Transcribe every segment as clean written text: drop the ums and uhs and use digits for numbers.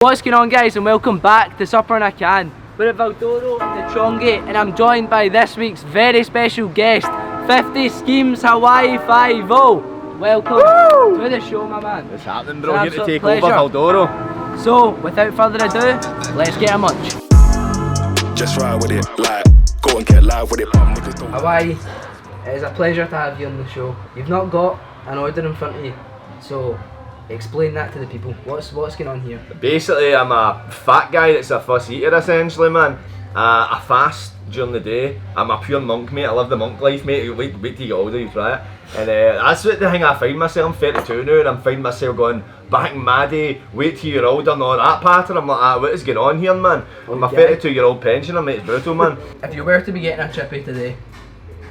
What's going on, guys, and welcome back to Supper in a Can. We're at Valdoro, the Chongi, and I'm joined by this week's very special guest, 50 Schemes Hawaii Fivo. Welcome to the show, my man. What's happening, bro? Here to take pleasure. over Valdoro. So, without further ado, let's get a munch. Just ride with it, like, go and get live with it. Hawaii, it is a pleasure to have you on the show. You've not got an order in front of you, so explain that to the people. What's going on here? Basically, I'm a fat guy that's a fuss eater, essentially, man. I fast during the day. I'm a pure monk, mate. I live the monk life, mate. Wait till you get older, you try it. And that's the thing I find myself. I'm 32 now, and I'm finding myself going back in my day, wait till you're older, and all that pattern. I'm like, what is going on here, man? I'm a 32-year-old pensioner, mate. It's brutal, man. If you were to be getting a chippy today,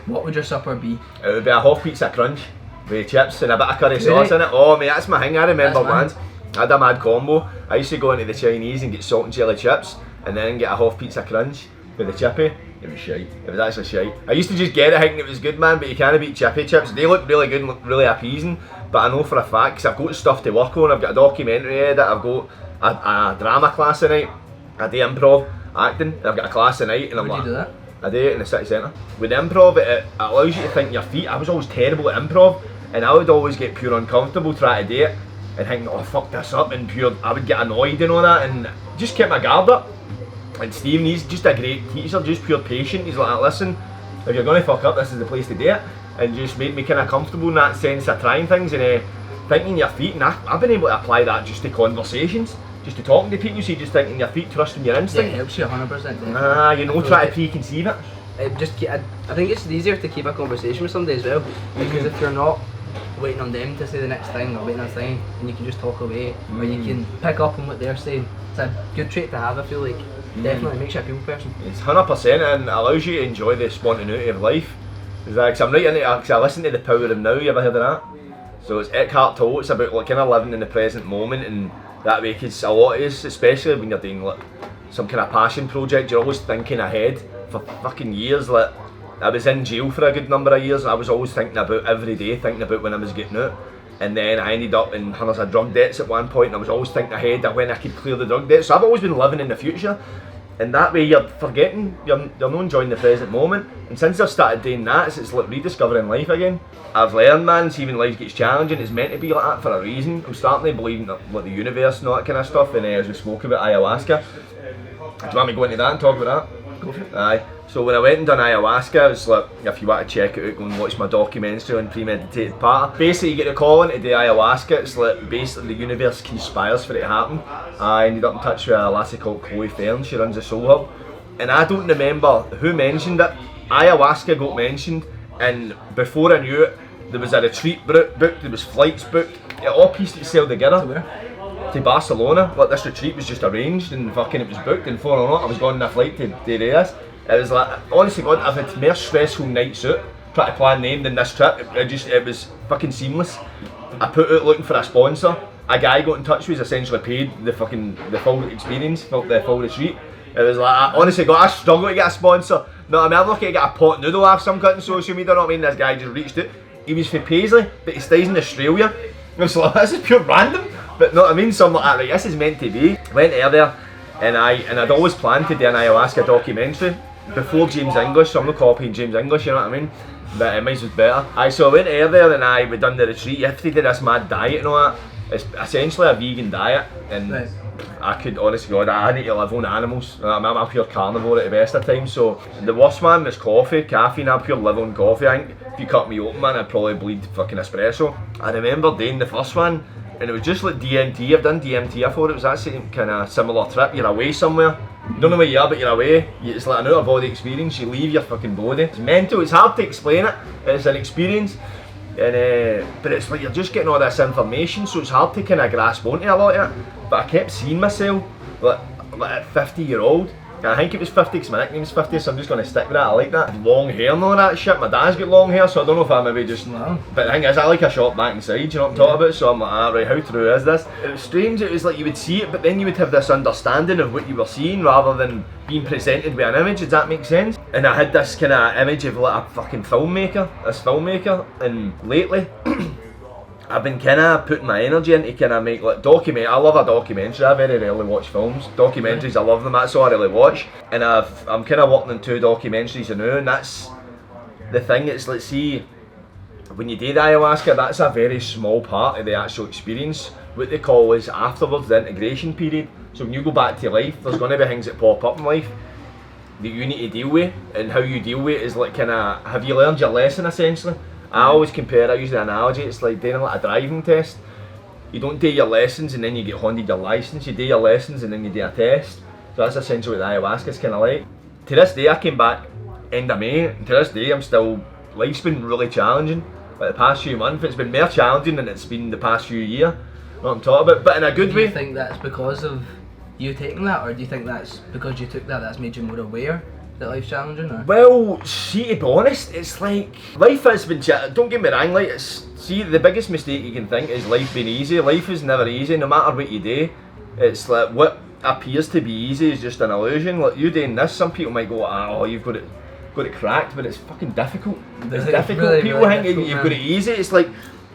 what would your supper be? It would be a half pizza crunch with chips and a bit of curry sauce in it. Oh, mate, that's my thing. I remember once I had a mad combo. I used to go into the Chinese and get salt and chilli chips, and then get a half pizza crunch with a chippy. It was shite. It was actually shite. I used to just get it thinking it was good, man, but you can't beat chippy chips. They look really good and look really appeasing, but I know for a fact, because I've got stuff to work on. I've got a documentary edit, I've got a drama class tonight, I do improv, acting, I've got a class tonight, and I'm like, do that? I do it in the city centre. With improv, it allows you to think on your feet. I was always terrible at improv, and I would always get pure uncomfortable trying to do it, and thinking, oh, fuck this up, and pure, I would get annoyed and all that, and just kept my guard up. And Stephen, he's just a great teacher, just pure patient. He's like, listen, if you're going to fuck up, this is the place to do it. And just made me kind of comfortable in that sense of trying things and thinking your feet. And I've been able to apply that just to conversations, just to talking to people. So you just thinking your feet, trusting your instinct. Yeah, it helps you 100%. You know, try to preconceive it. I think it's easier to keep a conversation with somebody as well, because if you're not waiting on them to say the next thing or waiting on a thing, and you can just talk away, or you can pick up on what they're saying. It's a good trait to have, I feel like. Definitely makes you a people person. It's 100%, and allows you to enjoy the spontaneity of life. Because I'm right into it, because I listen to The Power of Now. You ever heard of that? So it's Eckhart Tolle. It's about like kind of living in the present moment, and that way, because a lot is, especially when you're doing like some kind of passion project, you're always thinking ahead for fucking years. Like I was in jail for a good number of years. I was always thinking about every day, thinking about when I was getting out. And then I ended up in hundreds of drug debts at one point, and I was always thinking ahead of when I could clear the drug debts. So I've always been living in the future, and that way you're forgetting, you're not enjoying the present moment. And since I've started doing that, it's like rediscovering life again. I've learned, man, see, when life gets challenging, it's meant to be like that for a reason. I'm starting to believe in like the universe and all that kind of stuff, and as we spoke about ayahuasca. Do you want me to go into that and talk about that? Go for it. Aye. So when I went and done ayahuasca, it's like, if you want to check it out, go and watch my documentary on premeditated part. Basically, you get a call into the ayahuasca. It's like basically the universe conspires for it to happen. I ended up in touch with a lassie called Chloe Fern. She runs a soul hub, and I don't remember who mentioned it. Ayahuasca got mentioned, and before I knew it, there was a retreat booked, there was flights booked. It all pieced itself together. To where? To Barcelona. Like this retreat was just arranged, and fucking it was booked, and before I know it, I was going on a flight to Reyes. It was like, honestly God, I've had more stressful nights out trying to plan them than this trip. It was fucking seamless. I put out looking for a sponsor. A guy got in touch with us, essentially paid the full experience, the full retreat. It was like, honestly God, I struggle to get a sponsor. No, I mean, I'm lucky to get a pot noodle off some cut on social media, you know what I mean? This guy just reached out. He was from Paisley, but he stays in Australia. I was like, this is pure random. But no, I mean, something like that, right, this is meant to be. Went there, and I'd always planned to do an ayahuasca documentary before James English, so I'm not copying James English, you know what I mean? But mine was better. So I went there and we done the retreat. You have to do this mad diet and all that. It's essentially a vegan diet, and right. I could, honestly God, I need to live on animals. I'm a pure carnivore at the best of times, so the worst one was caffeine. I pure live on coffee. I think if you cut me open, man, I'd probably bleed fucking espresso. I remember doing the first one, and it was just like DMT. I've done DMT before. It was actually kind of similar trip. You're away somewhere. You don't know where you are, but you're away. It's like an out of body experience. You leave your fucking body. It's mental. It's hard to explain it. It's an experience, and but it's like you're just getting all this information, so it's hard to kind of grasp onto a lot of it. But I kept seeing myself like a 50-year-old. I think it was 50 because my nickname's 50, so I'm just going to stick with that. I like that. Long hair and all that shit. My dad's got long hair, so I don't know if I maybe just... No. But the thing is, I like a shot back inside, you know what I'm talking about? So I'm like, right, how true is this? It was strange. It was like you would see it, but then you would have this understanding of what you were seeing rather than being presented with an image. Does that make sense? And I had this kind of image of like a fucking filmmaker, and lately I've been kind of putting my energy into kind of make like I love a documentary. I very rarely watch films. Documentaries, I love them. That's all I really watch. And I'm kind of working on 2 documentaries now, and that's the thing. It's let's see, when you do the ayahuasca, that's a very small part of the actual experience. What they call is afterwards the integration period. So when you go back to life, there's going to be things that pop up in life that you need to deal with, and how you deal with it is like kind of, have you learned your lesson essentially? I always compare, I use the analogy, it's like doing like a driving test. You don't do your lessons and then you get handed your license, you do your lessons and then you do a test. So that's essentially what the ayahuasca is kind of like. To this day, I came back end of May, and to this day life's been really challenging. Like the past few months, it's been more challenging than it's been the past few years. You know what I'm talking about, but in a good way. Do you think that's because of you taking that, or do you think that's because you took that's made you more aware that life's challenging? Or? Well, see, to be honest, it's like life has been. Don't get me wrong. Like, see, the biggest mistake you can think is life being easy. Life is never easy, no matter what you do. It's like what appears to be easy is just an illusion. Like you doing this, some people might go, "Oh, you've got it cracked," but it's fucking difficult. It's difficult. Really, People really think you've got it easy. It's like,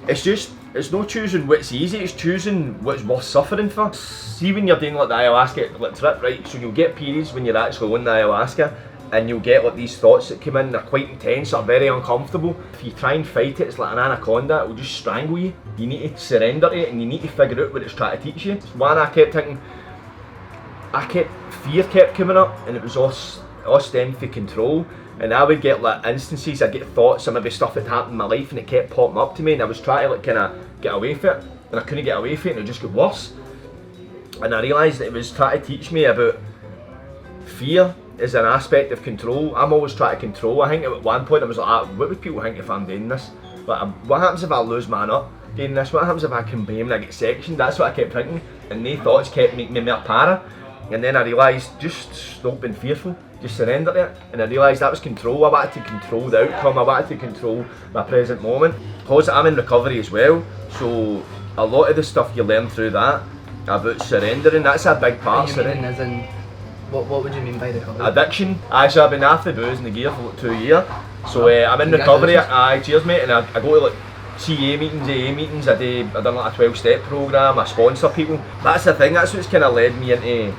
it's not choosing what's easy. It's choosing what's worth suffering for. See, when you're doing like the ayahuasca like trip, right? So you'll get periods when you're actually on the ayahuasca, and you'll get like these thoughts that come in, they're quite intense, they're very uncomfortable. If you try and fight it, it's like an anaconda, it will just strangle you. You need to surrender to it and you need to figure out what it's trying to teach you. One, I kept thinking, fear kept coming up, and it was all stemmed from control. And I would get like instances, I'd get thoughts of maybe stuff that happened in my life and it kept popping up to me, and I was trying to like kind of get away from it, and I couldn't get away from it, and it just got worse. And I realised that it was trying to teach me about fear is an aspect of control. I'm always trying to control. I think at one point I was like, what would people think if I'm doing this? Like, what happens if I lose my nut doing this? What happens if I can blame and I get sectioned? That's what I kept thinking, and they thoughts kept making me more para. And then I realised, just stop being fearful, just surrender to it. And I realised that was control. I wanted to control the outcome, I wanted to control my present moment. Because I'm in recovery as well, so a lot of the stuff you learn through that about surrendering, that's a big part of surrendering. As in, what would you mean by recovery? Addiction. So I've been off the booze and the gear for like 2 years. So I'm in recovery. Cheers mate, and I go to like CA meetings, AA meetings. I done like a 12-step programme, I sponsor people. That's the thing, that's what's kind of led me into.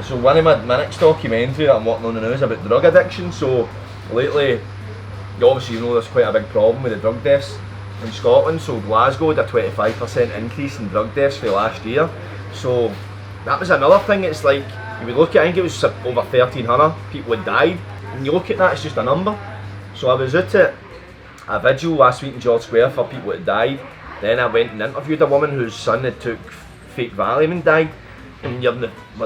So one of my next documentary that I'm working on now is about drug addiction. So lately, obviously you know there's quite a big problem with the drug deaths in Scotland. So Glasgow had a 25% increase in drug deaths for last year. So that was another thing. It's like, you would look at, I think it was over 1,300 people had died, and you look at that, it's just a number. So I was out at a vigil last week in George Square for people that died. Then I went and interviewed a woman whose son had took fake Valium and died. And you're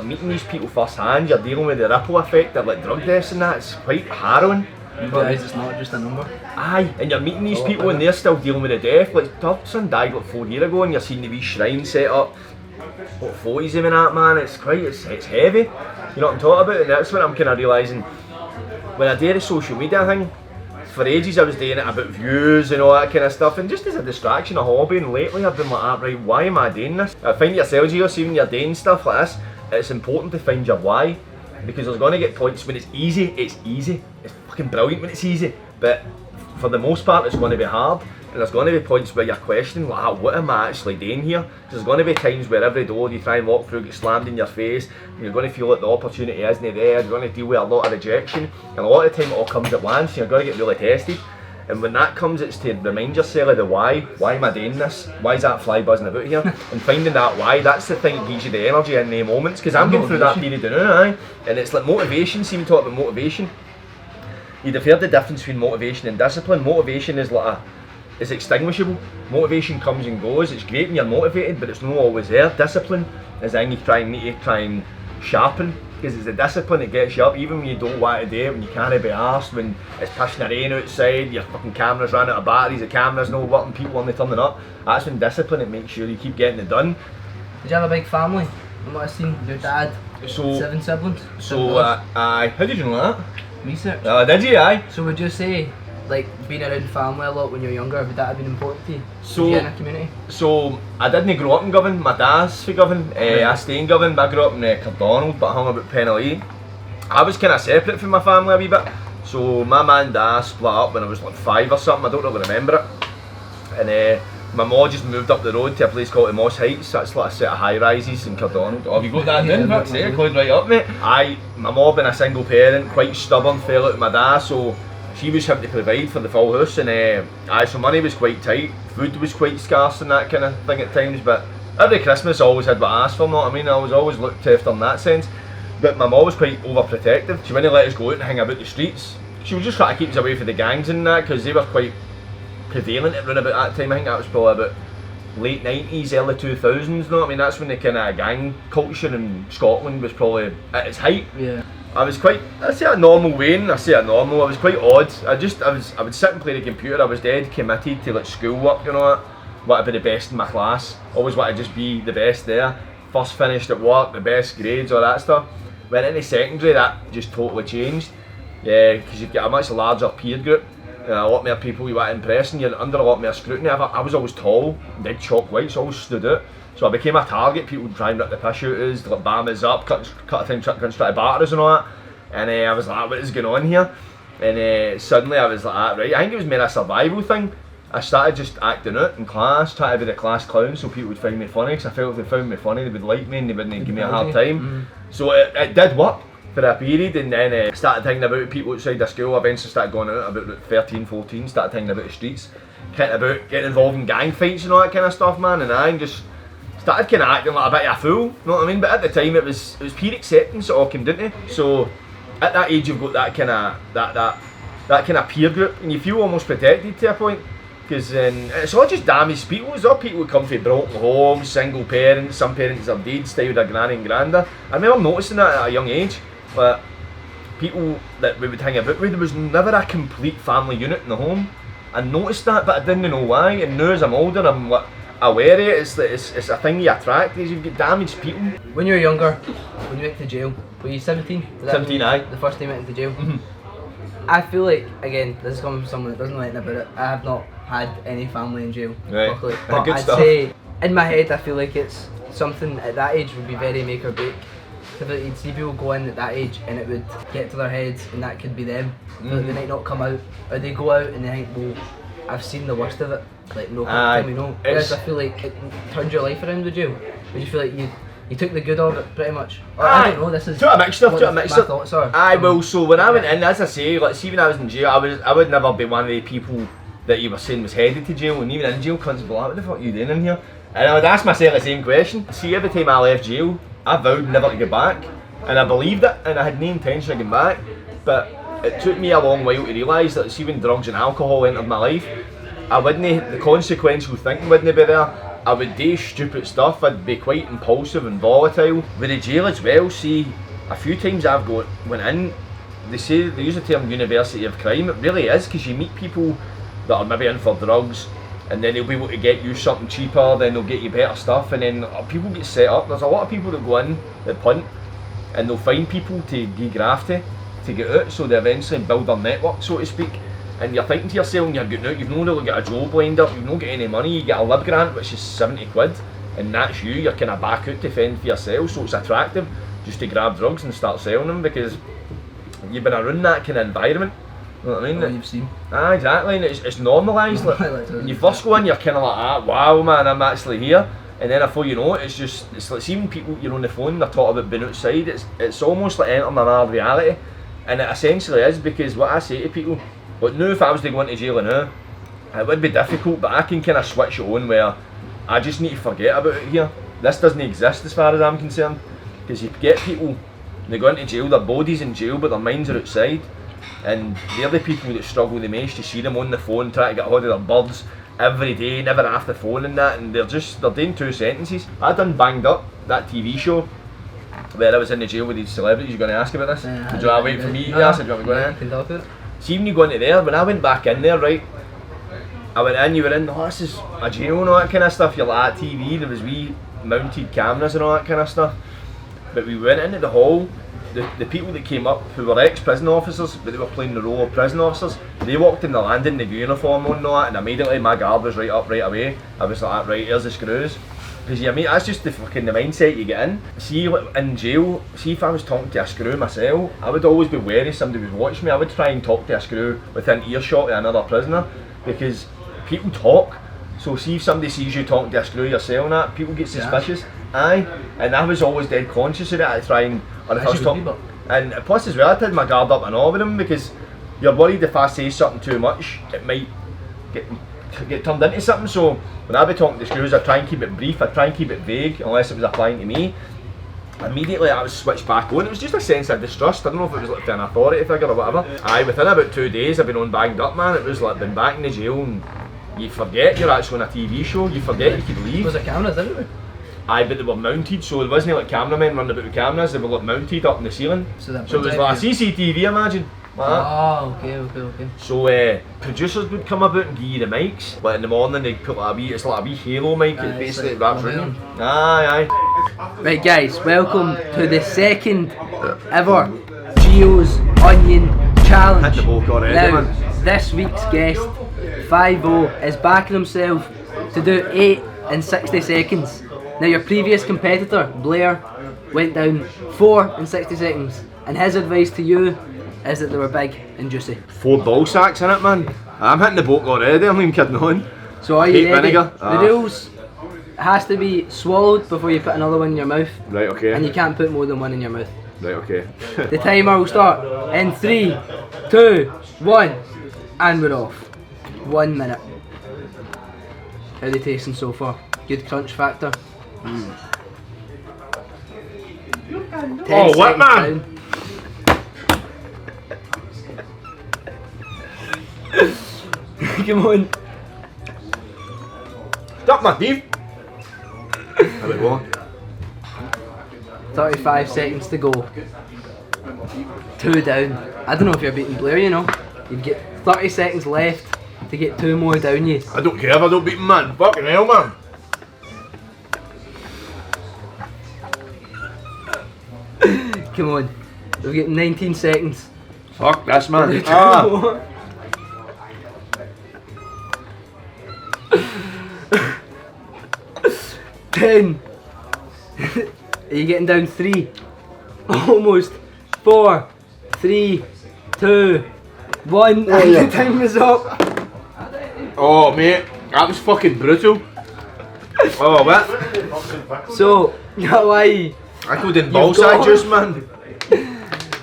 meeting these people first hand, you're dealing with the ripple effect of like drug deaths and that. It's quite harrowing. You realise it's not just a number. Aye, and you're meeting these people and they're still dealing with the death. Like, their son died like 4 years ago, and you're seeing the wee shrine set up. What photos of him and that, man, it's heavy. You know what I'm talking about? And that's what I'm kind of realising. When I do the social media thing, for ages I was doing it about views and all that kind of stuff, and just as a distraction, a hobby, and lately I've been like, right, why am I doing this? I find yourselves here, see when you're doing stuff like this, it's important to find your why, because there's going to get points when it's easy, it's fucking brilliant when it's easy, but for the most part it's going to be hard. And there's going to be points where you're questioning, like, what am I actually doing here? There's going to be times where every door you try and walk through gets slammed in your face, and you're going to feel like the opportunity isn't there, you're going to deal with a lot of rejection, and a lot of the time it all comes at once, and you're going to get really tested. And when that comes, it's to remind yourself of the why am I doing this? Why is that fly buzzing about here? And finding that why, that's the thing that gives you the energy in the moments, because I'm going through that period now, and it's like motivation. See, we talk about motivation. You'd have heard the difference between motivation and discipline. Motivation is like it's extinguishable. Motivation comes and goes. It's great when you're motivated, but it's not always there. Discipline is thing you need to try and sharpen, because it's the discipline that gets you up, even when you don't want to do it, when you can't be arsed, when it's pissing the rain outside, your fucking camera's run out of batteries, the camera's not working, people aren't turning up. That's when discipline, it makes sure you keep getting it done. Did you have a big family? From what I've seen, your dad, 7 siblings? How did you know that? Research. Did you? Aye. So would you say, like, being around family a lot when you're younger, would that have been important to you? So, in a community? So I didn't grow up in Govan. My dad's from Govan. I stay in Govan, but I grew up in Cardonald, but I hung about Penalty. I was kind of separate from my family a wee bit. So my mum and dad split up when I was like 5 or something. I don't really remember it. And my mum just moved up the road to a place called the Moss Heights. That's like a set of high rises in Cardonald. Oh, have you got that in? That's it, going right up, mate. My mum being a single parent, quite stubborn, fell out with my dad, so she was having to provide for the full house, and so money was quite tight, food was quite scarce and that kind of thing at times, but every Christmas I always had what I asked for, know what I mean? I was always looked after in that sense. But my mum was quite overprotective. She wouldn't let us go out and hang about the streets. She was just trying to keep us away from the gangs and that, because they were quite prevalent around about that time. I think that was probably about late 90s, early 2000s, know what I mean? That's when the kind of gang culture in Scotland was probably at its height. Yeah. I was quite, I say a normal Wayne, I was quite odd. I would sit and play the computer. I was dead committed to like schoolwork, you know, wanted to be the best in my class. Always wanted to just be the best there. First finished at work, the best grades, all that stuff. Went into secondary, that just totally changed. Yeah, because you've got a much larger peer group. A lot more people you want to impress, and you're under a lot more scrutiny. I was always tall, big chalk white, so I always stood out. So I became a target. People would try and rip the piss out of us, like bam us up, cut a time, try to batter us and all that. And I was like, what is going on here? And suddenly I was like, right, I think it was more a survival thing. I started just acting out in class, trying to be the class clown so people would find me funny, because I felt if they found me funny they would like me and they wouldn't give me a hard time. So it did work for a period, and then I started thinking about people outside the school. I eventually started going out about 13, 14, started thinking about the streets, kind of about getting involved in gang fights and all that kind of stuff, man, and I just started kind of acting like a bit of a fool, you know what I mean? But at the time it was peer acceptance it all came down to. So at that age you've got that kind of peer group, and you feel almost protected to a point. Because it's all just damaged people. It's all people who come from broken homes, single parents, some parents are dead, stay with their granny and granda. I remember noticing that at a young age, but people that we would hang about with, there was never a complete family unit in the home. I noticed that, but I didn't know why, and now as I'm older, I'm aware of it. It's a thing you attract, is you've got damaged people. When you were younger, when you went to jail, were you 17? 17, aye. The first time you went into jail? I feel like, again, this is coming from someone that doesn't know anything about it, I have not had any family in jail, right. luckily. But Good I'd stuff. say, in my head, I feel like it's something at that age would be very make or break. So that you'd see people go in at that age and it would get to their heads and that could be them. Like they might not come out, or they go out and they think, well, I've seen the worst of it, like no, tell me no. Whereas I feel like it turned your life around with jail. Would you feel like you took the good of it pretty much? Or, I don't know, this is to a mixture. my thoughts are. Aye, well, so when I went in, as I say, like, see when I was in jail, I would never be one of the people that you were saying was headed to jail, and even in jail, cunts would be like, what the fuck are you doing in here? And I would ask myself the same question. See, every time I left jail, I vowed never to go back, and I believed it, and I had no intention of going back, but it took me a long while to realise that, see, when drugs and alcohol entered my life, the consequential thinking wouldn't be there. I would do stupid stuff, I'd be quite impulsive and volatile. With the jail as well, see, a few times I've went in, they use the term university of crime. It really is, because you meet people that are maybe in for drugs, and then they'll be able to get you something cheaper, then they'll get you better stuff, and then people get set up. There's a lot of people that go in, that punt, and they'll find people to give graft to get out, so they eventually build their network, so to speak. And you're thinking to yourself when you're getting out, you've not really got a job lined up, you've not got any money, you get a lib grant which is 70 quid, and that's you're kind of back out to fend for yourself, so it's attractive just to grab drugs and start selling them, because you've been around that kind of environment, you know what I mean? Oh, you've seen. Ah, exactly, and it's normalised. Like, when you first go in, you're kind of like, wow man, I'm actually here, and then before you know it, it's like seeing people you're on the phone, they're talking about being outside, it's almost like entering another reality, and it essentially is, because what I say to people, but now if I was to go into jail now, it would be difficult, but I can kind of switch it on where I just need to forget about it here. This doesn't exist as far as I'm concerned, because you get people, they go into jail, their body's in jail but their minds are outside, and they're the people that struggle the most. You see them on the phone trying to get hold of their birds every day, never off the phone and that, and they're doing 2 sentences. I done Banged Up, that TV show, where I was in the jail with these celebrities. You're going to ask about this? Would you want to wait for me to ask, or do you want me to go in? Can talk about it. See, when you go into there, when I went back in there, right, I went in, you were in, oh, this is a jail and all that kind of stuff, you're like at TV, there was wee mounted cameras and all that kind of stuff. But we went into the hall, the people that came up, who were ex-prison officers, but they were playing the role of prison officers, they walked in the landing, the uniform on and all that, and immediately my guard was right up right away. I was like, right, here's the screws. Because that's just the mindset you get in. See, in jail, see if I was talking to a screw myself, I would always be wary somebody was watching me. I would try and talk to a screw within earshot of another prisoner, because people talk. So see if somebody sees you talking to a screw yourself and that, people get suspicious. Aye, and I was always dead conscious of it. I try and, or if I was talking, and plus as well I had my guard up and all with them because you're worried if I say something too much, it might get turned into something. So when I be talking to screws, I try and keep it brief, I try and keep it vague unless it was applying to me. Immediately I was switched back on. It was just a sense of distrust. I don't know if it was like an authority figure or whatever. Aye, within about 2 days I've been on banged up, man. It was like been back in the jail and you forget you're actually on a TV show, you forget you could leave. Was there cameras everywhere? Aye, but they were mounted, so it wasn't like cameramen running about with cameras, they were like mounted up in the ceiling. So it was like a CCTV, imagine. Oh, okay. So producers would come about and give you the mics, but in the morning they'd put like a wee, it's like a wee halo mic that basically wraps around. Aye. Right guys, welcome to the second ever Gio's Onion Challenge. Hit the bulk already, now, man. This week's guest, Fivo, is backing himself to do 8 in 60 seconds. Now your previous competitor, Blair, went down 4 in 60 seconds, and his advice to you is that they were big and juicy. 4 ball sacks in it, man. I'm hitting the bulk already, I'm not even kidding on. So are you ready? Vinegar. The rules, it has to be swallowed before you put another one in your mouth. Right, okay. And you can't put more than one in your mouth. Right, okay. The timer will start in 3, 2, 1, and we're off. 1 minute. How are they tasting so far? Good crunch factor. 10 Oh, what, man? down. Come on. Stop my teeth! How we go? 35 seconds to go. 2 down. I don't know if you're beating Blair, you know. You've got 30 seconds left to get 2 more down you. I don't care if I don't beat him, man. Fucking hell, man. Come on. We've got 19 seconds. Fuck this, man. 2 more. Ten. Are you getting down 3? Almost. 4, 3, 2, 1. And the time is up. Oh, mate. That was fucking brutal. Oh, what? So, Hawaii. I could in ball sack juice, man.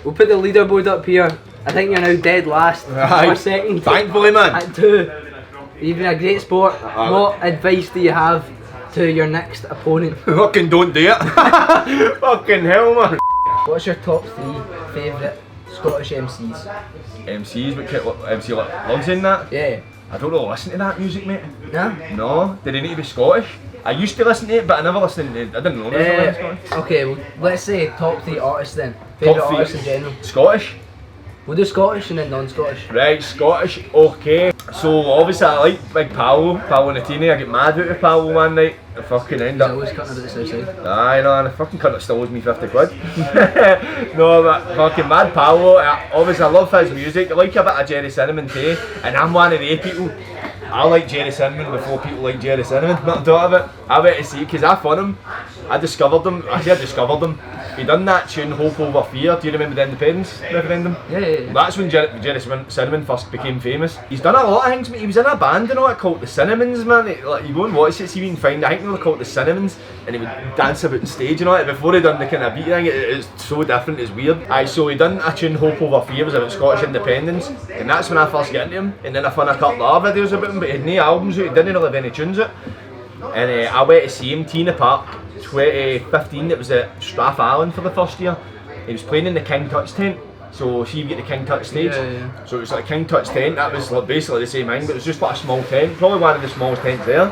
We'll put the leaderboard up here. I think you're now dead last. Aye. Or second. Thankfully, man. At 2. You've been a great sport. What advice do you have to your next opponent? Fucking don't do it. Fucking hell, man. What's your top 3 favourite Scottish MCs? MCs, what MC like Lindsay and that? Yeah. I don't really listen to that music, mate. Nah? No, did they need to be Scottish? I used to listen to it, but I never listened to it. I didn't know there was Scottish. Okay, well, let's say top 3 artists then. Favourite Top 3 artists in general. Scottish? We'll do Scottish and then non-Scottish. Right, Scottish, okay. So obviously I like Big Paolo Nutini. I get mad out of Paolo one night. I fucking end He's up. always cutting about the south side. Aye, no, and the fucking cunt that still owes me 50 quid. No, but fucking mad Paolo. Obviously I love his music. I like a bit of Jerry Cinnamon too. And I'm one of the people. I like Jerry Cinnamon before people like Jerry Cinnamon. Not talking about it. I went to see because I found him. I discovered him. I discovered him. He done that tune Hope Over Fear. Do you remember the independence referendum? Yeah. That's when Jerry Cinnamon first became famous. He's done a lot of things, mate. He was in a band and all that called the Cinnamons, man. You go and watch it, see if you can find it. I think they were called the Cinnamons, and he would dance about on stage and all that. Before he done the kind of beat thing, it's so different, it's weird. Aye, so he done a tune Hope Over Fear, was about Scottish independence, and that's when I first got into him. And then I found a couple of other videos about him, but he had no albums out, he didn't really have any tunes out. And I went to see him, Tina Park, 2015, it was at Strath Island for the first year. He was playing in the King Tut's tent. So see you get the King Tut stage. Yeah. So it was like King Tut's tent, that was like basically the same thing, but it was just like a small tent, probably one of the smallest tents there.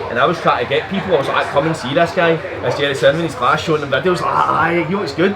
And I was trying to get people, I was like, come and see this guy, this Jerry Cinnamon, his class showing them videos, like, aye, he looks good.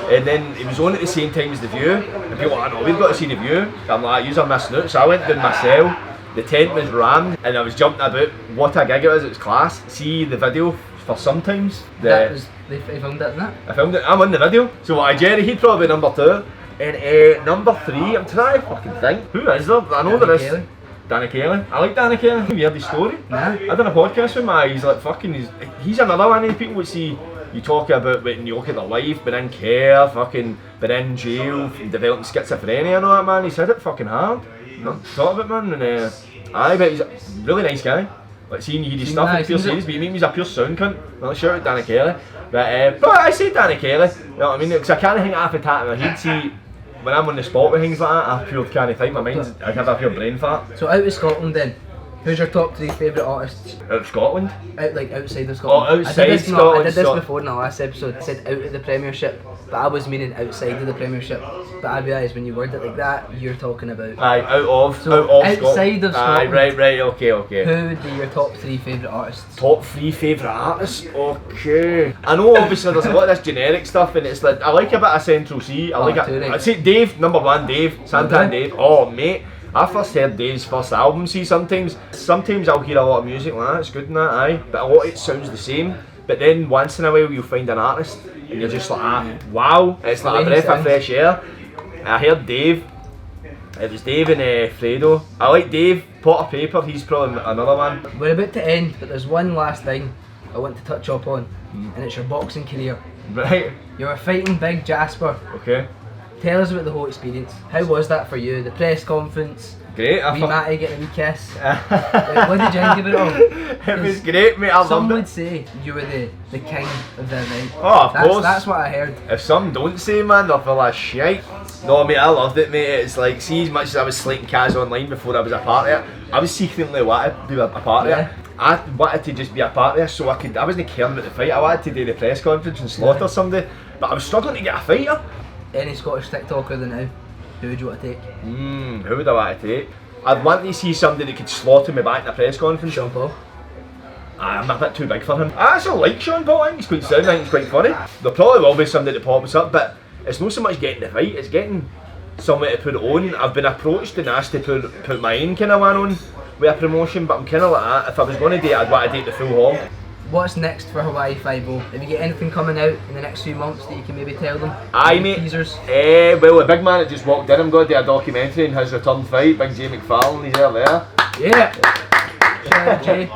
And then it was on at the same time as The View, and people were like, no, we've got to see The View. I'm like, you're missing out. So I went down my cell, the tent was rammed, and I was jumping about. What a gig it was class. See the video for Sometimes. They filmed it in that? I filmed it, I'm on the video. So Jerry, he'd probably be number 2. And number 3, I'm trying to fucking think. Who is there? I know there is. Danny Kelly. I like Danny Kelly. Have you heard his story? Nah. I done a podcast with him. He's like fucking. He's another one of the people we see. You talk about when you look at their life, been in care, fucking been in jail, developing schizophrenia and all that, man. He's had it fucking hard. Not thought of it, man. And Aye, but he's a really nice guy. Like seeing you his stuff in pure series, but you mean he's a pure sound cunt. Well, shout out Danny Kelly. But I say Danny Kelly, you know what I mean? Because I can't think half a tat in my head. See, when I'm on the spot with things like that, I pure can't think. My mind's, I have a pure brain fart. So out of Scotland then, who's your top 3 favourite artists? Out of Scotland? Outside of Scotland. Oh, outside Scotland. I did this before in the last episode. I said out of the Premiership, but I was meaning outside of the Premiership. But I realised when you word it like that, you're talking about. Aye, out of outside Scotland. of Scotland. Aye, right, okay. Who would be your top 3 favourite artists? Top 3 favourite artists? Okay. I know obviously there's a lot of this generic stuff and it's like, I like a bit of Central C. I like it. I'd say Dave, number 1, Dave. Santan Dave. Oh mate. I first heard Dave's first album, see sometimes I'll hear a lot of music like that, it's good and that, aye. But a lot of it sounds the same. But then once in a while you'll find an artist and you're just like, wow, it's like a breath of fresh air. I heard Dave. It was Dave and Fredo. I like Dave. Pot of Paper, he's probably another one. We're about to end, but there's one last thing I want to touch up on, and it's your boxing career. Right. You were fighting Big Jasper. Okay. Tell us about the whole experience. How was that for you? The press conference? Great. Wee Matty getting a wee kiss. Like, what did you think of it all? It was great, mate. I loved it. Some would say you were the king of the event. Oh, of course. That's what I heard. If some don't say, man, they're full of shite. No, mate, I loved it, mate. It's like, see, as much as I was slating Kaz online before I was a part of it, I was secretly wanted to be a part of it. I wanted to just be a part of it so I wasn't caring about the fight. I wanted to do the press conference and slaughter somebody, but I was struggling to get a fighter. Any Scottish TikToker than now, who would you want to take? Who would I want to take? I'd want to see somebody that could slaughter me back in a press conference. Sean Paul. I'm a bit too big for him. I actually like Sean Paul, I think he's quite sound, I think he's quite funny. There probably will be somebody that pops up, but it's not so much getting the fight, it's getting somebody to put it on. I've been approached and asked to put my own kind of one on with a promotion, but I'm kind of like that. If I was going to do it, I'd want to do it the full hog. What's next for Hawaii Fivo? Have you got anything coming out in the next few months that you can maybe tell them? Aye, mate. Teasers? Well, the big man that just walked in, I'm going to do a documentary on his return fight, Big Jay McFarlane, he's there. Yeah! Shout out Jay.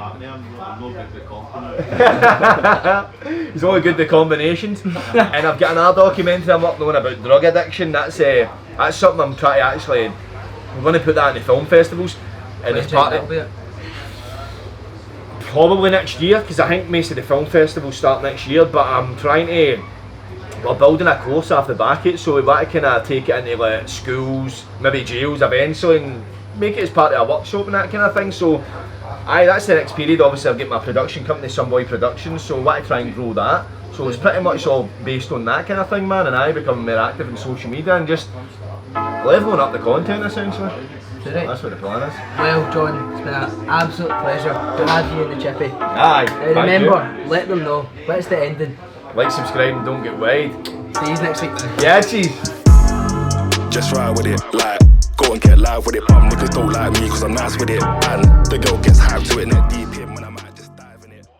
He's only good with combinations. And I've got another documentary I'm working on about drug addiction. That's something I'm trying to actually, I'm going to put that in the film festivals. And it's part of it. Probably next year, because I think most of the film festivals start next year, but I'm trying to, we're building a course off the back of it, so we want to kind of take it into like schools, maybe jails eventually, and make it as part of a workshop and that kind of thing. So aye, that's the next period. Obviously I've got my production company, Sunboy Productions, so I want to try and grow that. So it's pretty much all based on that kind of thing, man, and I become more active in social media and just leveling up the content essentially. Right. That's what the plan is. Well, John, it's been an absolute pleasure to have you in the chippy. Aye. Now remember, let them know. What's the ending? Like, subscribe, and don't get wide. See you next week. Yeah, cheese. Just ride with it, like, go and get live with it. But niggas don't like me cause I'm nice with it. And the girl gets hyped to it, and they're deep in when I'm